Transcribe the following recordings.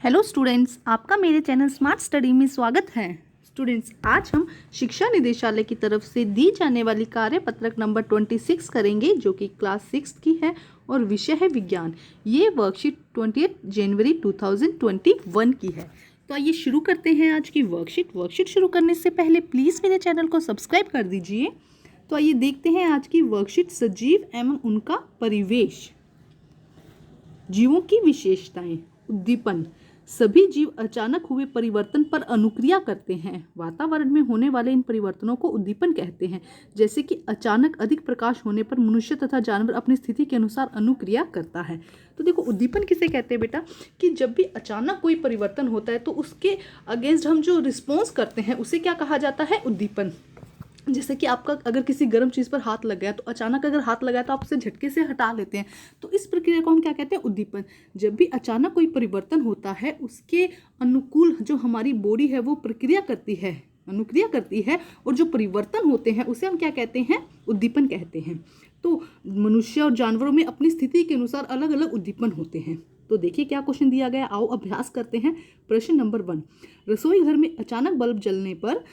Hello students, आपका मेरे channel smart study में स्वागत है। स्टूडेंट्स, आज हम शिक्षा निदेशालय की तरफ से दी जाने वाली कार्यपत्रक नंबर 26 करेंगे, जो कि क्लास 6 की है और विषय है विज्ञान। ये वर्कशीट 28 जनवरी 2021 की है। तो आइए शुरू करते हैं आज की वर्कशीट शुरू करने से पहले प्लीज़ मेरे चैनल को सब्सक्राइब कर दीजिए। तो आइए देखते हैं आज की वर्कशीट, सजीव एवं उनका परिवेश। जीवों की विशेषताएं। उद्दीपन। सभी जीव अचानक हुए परिवर्तन पर अनुक्रिया करते हैं। वातावरण में होने वाले इन परिवर्तनों को उद्दीपन कहते हैं। जैसे कि अचानक अधिक प्रकाश होने पर मनुष्य तथा जानवर अपनी स्थिति के अनुसार अनुक्रिया करता है। तो देखो, उद्दीपन किसे कहते हैं बेटा, कि जब भी अचानक कोई परिवर्तन होता है तो उसके अगेंस्ट हम जो रिस्पॉन्स करते हैं उसे क्या कहा जाता है, उद्दीपन। जैसे कि आपका अगर किसी गर्म चीज़ पर हाथ लग गया तो अचानक अगर हाथ लगाया तो आप उसे झटके से हटा लेते हैं, तो इस प्रक्रिया को हम क्या कहते हैं, उद्दीपन। जब भी अचानक कोई परिवर्तन होता है उसके अनुकूल जो हमारी बॉडी है वो प्रक्रिया करती है, अनुक्रिया करती है, और जो परिवर्तन होते हैं उसे हम क्या कहते हैं, उद्दीपन कहते हैं। तो मनुष्य और जानवरों में अपनी स्थिति के अनुसार अलग अलग उद्दीपन होते हैं। तो देखिए क्या क्वेश्चन दिया गया, आओ अभ्यास करते हैं। प्रश्न नंबर 1, रसोई घर में अचानक बल्ब जलने पर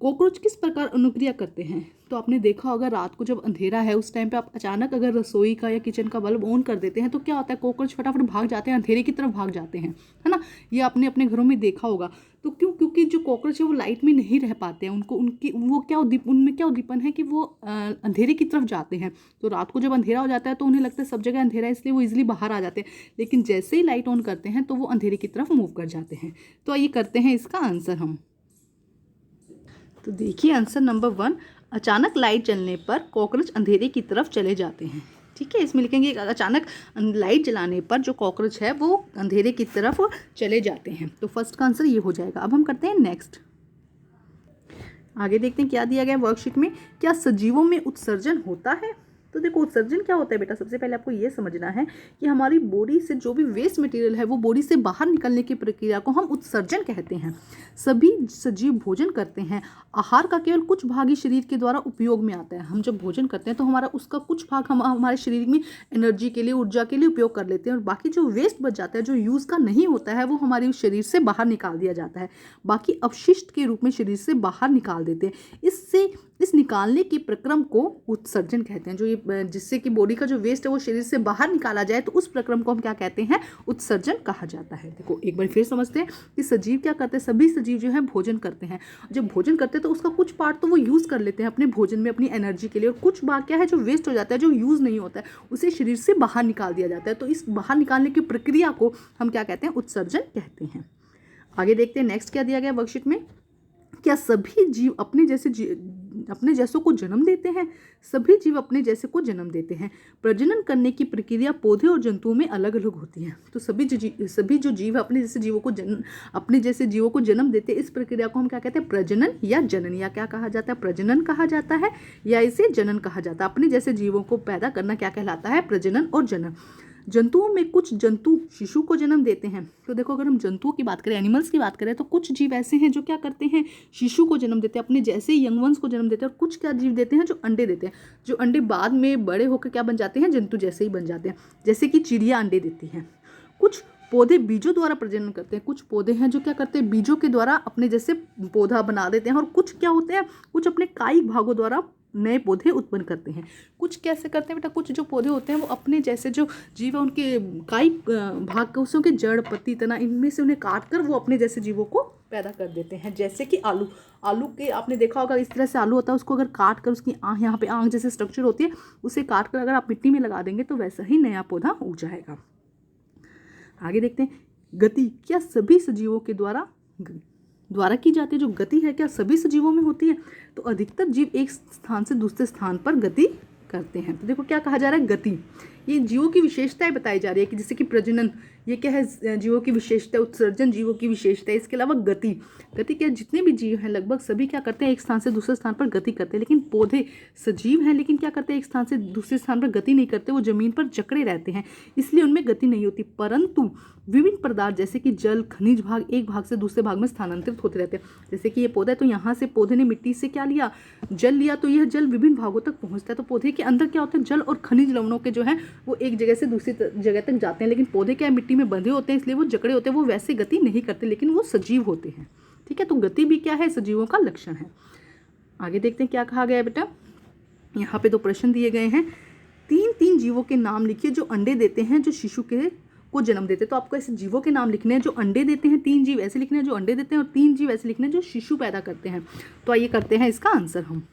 कॉकरोच किस प्रकार अनुक्रिया करते हैं। तो आपने देखा होगा, रात को जब अंधेरा है उस टाइम पे आप अचानक अगर रसोई का या किचन का बल्ब ऑन कर देते हैं तो क्या होता है, कॉकरोच फटाफट भाग जाते हैं, अंधेरे की तरफ भाग जाते हैं, है ना। ये आपने अपने घरों में देखा होगा। तो क्योंकि जो कॉकरोच है वो लाइट में नहीं रह पाते हैं, उनको उनकी वो क्या उनमें क्या उद्दीपन है कि वो अंधेरे की तरफ जाते हैं। तो रात को जब अंधेरा हो जाता है तो उन्हें लगता है सब जगह अंधेरा है, इसलिए वो इजिली बाहर आ जाते हैं। लेकिन जैसे ही लाइट ऑन करते हैं तो वो अंधेरे की तरफ मूव कर जाते हैं। तो आइए करते हैं इसका आंसर हम। तो देखिए आंसर नंबर 1, अचानक लाइट जलने पर कॉकरोच अंधेरे की तरफ चले जाते हैं। ठीक है, इसमें लिखेंगे अचानक लाइट जलाने पर जो कॉकरोच है वो अंधेरे की तरफ चले जाते हैं। तो फर्स्ट का आंसर ये हो जाएगा। अब हम करते हैं नेक्स्ट। आगे देखते हैं क्या दिया गया वर्कशीट में। क्या सजीवों में उत्सर्जन होता है। तो देखो, उत्सर्जन क्या होता है बेटा, सबसे पहले आपको ये समझना है कि हमारी बॉडी से जो भी वेस्ट मटेरियल है वो बॉडी से बाहर निकलने की प्रक्रिया को हम उत्सर्जन कहते हैं। सभी सजीव भोजन करते हैं। आहार का केवल कुछ भाग ही शरीर के द्वारा उपयोग में आता है। हम जब भोजन करते हैं तो हमारा उसका कुछ भाग हम हमारे शरीर में एनर्जी के लिए, ऊर्जा के लिए उपयोग कर लेते हैं, और बाकी जो वेस्ट बच जाता है, जो यूज़ का नहीं होता है, वो हमारे शरीर से बाहर निकाल दिया जाता है। बाकी अपशिष्ट के रूप में शरीर से बाहर निकाल देते हैं। इस निकालने के प्रक्रम को उत्सर्जन कहते हैं। जो ये जिससे कि बॉडी का जो वेस्ट है वो शरीर से बाहर निकाला जाए, तो उस प्रक्रम को हम क्या कहते हैं, उत्सर्जन कहा जाता है। देखो एक बार फिर समझते हैं कि सजीव क्या करते हैं। सभी सजीव जो है भोजन करते हैं। जब भोजन करते हैं तो उसका कुछ पार्ट तो वो यूज़ कर लेते हैं अपने भोजन में, अपनी एनर्जी के लिए, और कुछ भाग क्या है जो वेस्ट हो जाता है, जो यूज़ नहीं होता है, उसे शरीर से बाहर निकाल दिया जाता है। तो इस बाहर निकालने की प्रक्रिया को हम क्या कहते हैं, उत्सर्जन कहते हैं। आगे देखते हैं नेक्स्ट क्या दिया गया वर्कशीट में। क्या सभी जीव अपने जैसों को जन्म देते हैं। सभी जीव अपने जैसे को जन्म देते हैं। प्रजनन करने की प्रक्रिया पौधे और जंतुओं में अलग अलग होती है। तो सभी जो जीव है अपने जैसे जीवों को जन्म देते हैं। इस प्रक्रिया को हम क्या कहते हैं, प्रजनन या जनन, या क्या कहा जाता है, प्रजनन कहा जाता है, या इसे जनन कहा जाता है। अपने जैसे जीवों को पैदा करना क्या कहलाता है, प्रजनन और जनन। जंतुओं में कुछ जंतु शिशु को जन्म देते हैं। तो देखो, अगर हम जंतुओं की बात करें, एनिमल्स की बात करें, तो कुछ जीव ऐसे हैं जो क्या करते हैं, शिशु को जन्म देते हैं, अपने जैसे यंग वंस को जन्म देते हैं। और कुछ क्या जीव देते हैं, जो अंडे देते हैं, जो अंडे बाद में बड़े होकर क्या बन जाते हैं, जंतु जैसे ही बन जाते हैं। जैसे कि चिड़िया अंडे देती हैं। कुछ पौधे बीजों द्वारा प्रजनन करते हैं। कुछ पौधे हैं जो क्या करते हैं, बीजों के द्वारा अपने जैसे पौधा बना देते हैं। और कुछ क्या होते हैं, कुछ अपने कायिक भागों द्वारा नए पौधे उत्पन्न करते हैं। कुछ कैसे करते हैं बेटा, कुछ जो पौधे होते हैं वो अपने जैसे जो जीव है उनके कायिक भाग को, उसके जड़, पत्ती, तना, इनमें से उन्हें काट कर वो अपने जैसे जीवों को पैदा कर देते हैं। जैसे कि आलू के आपने देखा होगा, इस तरह से आलू होता है, उसको अगर काट कर उसकी आँख, यहाँ पे आँख जैसे स्ट्रक्चर होती है, उसे काट कर अगर आप मिट्टी में लगा देंगे तो वैसा ही नया पौधा उग जाएगा। आगे देखते हैं गति। क्या सभी सजीवों के द्वारा की जाती है जो गति है, क्या सभी सजीवों में होती है। तो अधिकतर जीव एक स्थान से दूसरे स्थान पर गति करते हैं। तो देखो क्या कहा जा रहा है, गति। ये जीवों की विशेषताएं बताई जा रही है कि जैसे कि प्रजनन, ये क्या है, जीवों की विशेषता। उत्सर्जन जीवों की विशेषता है। इसके अलावा गति क्या, जितने भी जीव हैं लगभग सभी क्या करते हैं, एक स्थान से दूसरे स्थान पर गति करते हैं। लेकिन पौधे सजीव हैं लेकिन क्या करते हैं, एक स्थान से दूसरे स्थान पर गति नहीं करते, वो जमीन पर जकड़े रहते हैं, इसलिए उनमें गति नहीं होती। परंतु विभिन्न पदार्थ जैसे कि जल, खनिज भाग एक भाग से दूसरे भाग में स्थानांतरित होते रहते हैं। जैसे कि ये पौधा है तो यहाँ से पौधे ने मिट्टी से क्या लिया, जल लिया, तो यह जल विभिन्न भागों तक पहुँचता है। तो पौधे के अंदर क्या होता है, जल और खनिज लवणों के जो है वो एक जगह से दूसरी जगह तक जाते हैं, लेकिन पौधे क्या है, मिट्टी में बंधे होते हैं, इसलिए वो जकड़े होते हैं, वो वैसे गति नहीं करते, लेकिन वो सजीव होते हैं। ठीक है, तो गति भी क्या है, सजीवों का लक्षण है। आगे देखते हैं क्या कहा गया है बेटा। यहाँ पे 2 प्रश्न दिए गए हैं। 3 जीवों के नाम लिखिए जो अंडे देते हैं, जो शिशु को जन्म देते हैं। तो आपको ऐसे जीवों के नाम लिखने हैं जो अंडे देते हैं, 3 जीव ऐसे लिखने हैं जो अंडे देते हैं, और 3 जीव ऐसे लिखने हैं जो शिशु पैदा करते हैं। तो आइए करते हैं इसका आंसर हम।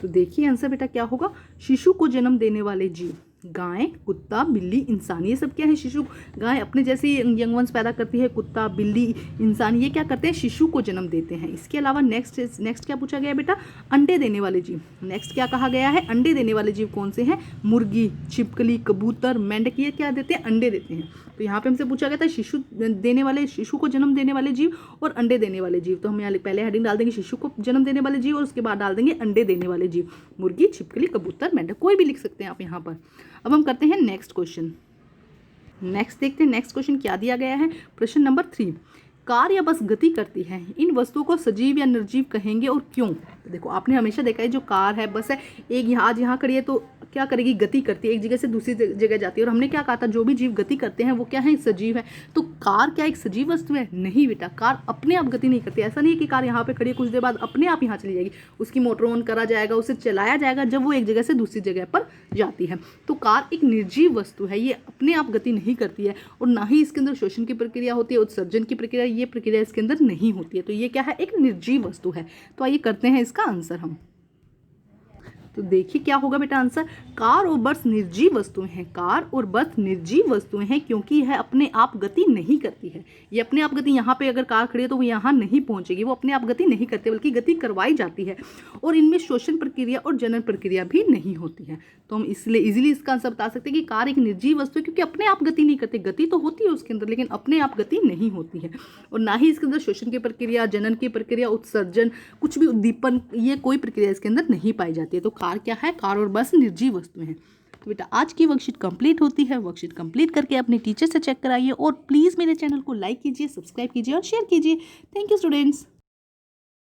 तो देखिए आंसर बेटा क्या होगा, शिशु को जन्म देने वाले जीव गाय, कुत्ता, बिल्ली, इंसान, ये सब क्या है, शिशु। गाय अपने जैसे यंग वंस पैदा करती है, कुत्ता, बिल्ली, इंसान ये क्या करते हैं, शिशु को जन्म देते हैं। इसके अलावा नेक्स्ट क्या पूछा गया बेटा, अंडे देने वाले जीव। नेक्स्ट क्या कहा गया है, अंडे देने वाले जीव कौन से हैं, मुर्गी, छिपकली, कबूतर, मेंढक, ये क्या देते हैं, अंडे देते हैं। तो यहाँ पे हमसे पूछा गया था शिशु को जन्म देने वाले जीव और अंडे देने वाले जीव। तो हम यहाँ पहले हेडिंग डाल देंगे शिशु को जन्म देने वाले जीव, और उसके बाद डाल देंगे अंडे देने वाले जीव, मुर्गी, छिपकली, कबूतर, मेंढक, कोई भी लिख सकते हैं आप यहाँ पर। अब हम करते हैं नेक्स्ट क्वेश्चन। नेक्स्ट देखते हैं नेक्स्ट क्वेश्चन क्या दिया गया है। प्रश्न नंबर 3, कार या बस गति करती है, इन वस्तुओं को सजीव या निर्जीव कहेंगे और क्यों। तो देखो आपने हमेशा देखा है जो कार है, बस है, एक आज यहाँ खड़ी है तो क्या करेगी, गति करती है, एक जगह से दूसरी जगह जाती है। और हमने क्या कहा था, जो भी जीव गति करते हैं वो क्या है, सजीव है। तो कार क्या एक सजीव वस्तु है, नहीं बेटा, कार अपने आप गति नहीं करती। ऐसा नहीं है कि कार यहाँ पे खड़ी है, कुछ देर बाद अपने आप यहाँ चली जाएगी, उसकी मोटर ऑन करा जाएगा, उसे चलाया जाएगा जब वो एक जगह से दूसरी जगह पर जाती है। तो कार एक निर्जीव वस्तु है, ये अपने आप गति नहीं करती है, और ना ही इसके अंदर शोषण की प्रक्रिया होती है, उत्सर्जन की प्रक्रिया, ये प्रक्रिया इसके अंदर नहीं होती है। तो ये क्या है, एक निर्जीव वस्तु है। तो आइए करते हैं इसका आंसर हम। तो देखिए क्या होगा बेटा आंसर, कार और बस निर्जीव वस्तुएं हैं। कार और बस निर्जीव वस्तुएं हैं क्योंकि यह अपने आप गति नहीं करती है। ये अपने आप गति, यहाँ पे अगर कार खड़ी है तो वो यहाँ नहीं पहुंचेगी, वो अपने आप गति नहीं करती, बल्कि गति करवाई जाती है। और इनमें शोषण प्रक्रिया और जनन प्रक्रिया भी नहीं होती है। तो हम इसलिए इजीली इसका आंसर बता सकते हैं कि कार एक निर्जीव वस्तु है, क्योंकि अपने आप गति नहीं करती। गति तो होती है उसके अंदर, लेकिन अपने आप गति नहीं होती है। और ना ही इसके अंदर शोषण की प्रक्रिया, जनन की प्रक्रिया, उत्सर्जन, कुछ भी उद्दीपन, ये कोई प्रक्रिया इसके अंदर नहीं पाई जाती है। तो कार क्या है, कार और बस निर्जीव वस्तुएं हैं। तो बेटा आज की वर्कशीट कंप्लीट होती है। वर्कशीट कंप्लीट करके अपने टीचर से चेक कराइए, और प्लीज़ मेरे चैनल को लाइक कीजिए, सब्सक्राइब कीजिए और शेयर कीजिए। Thank you students.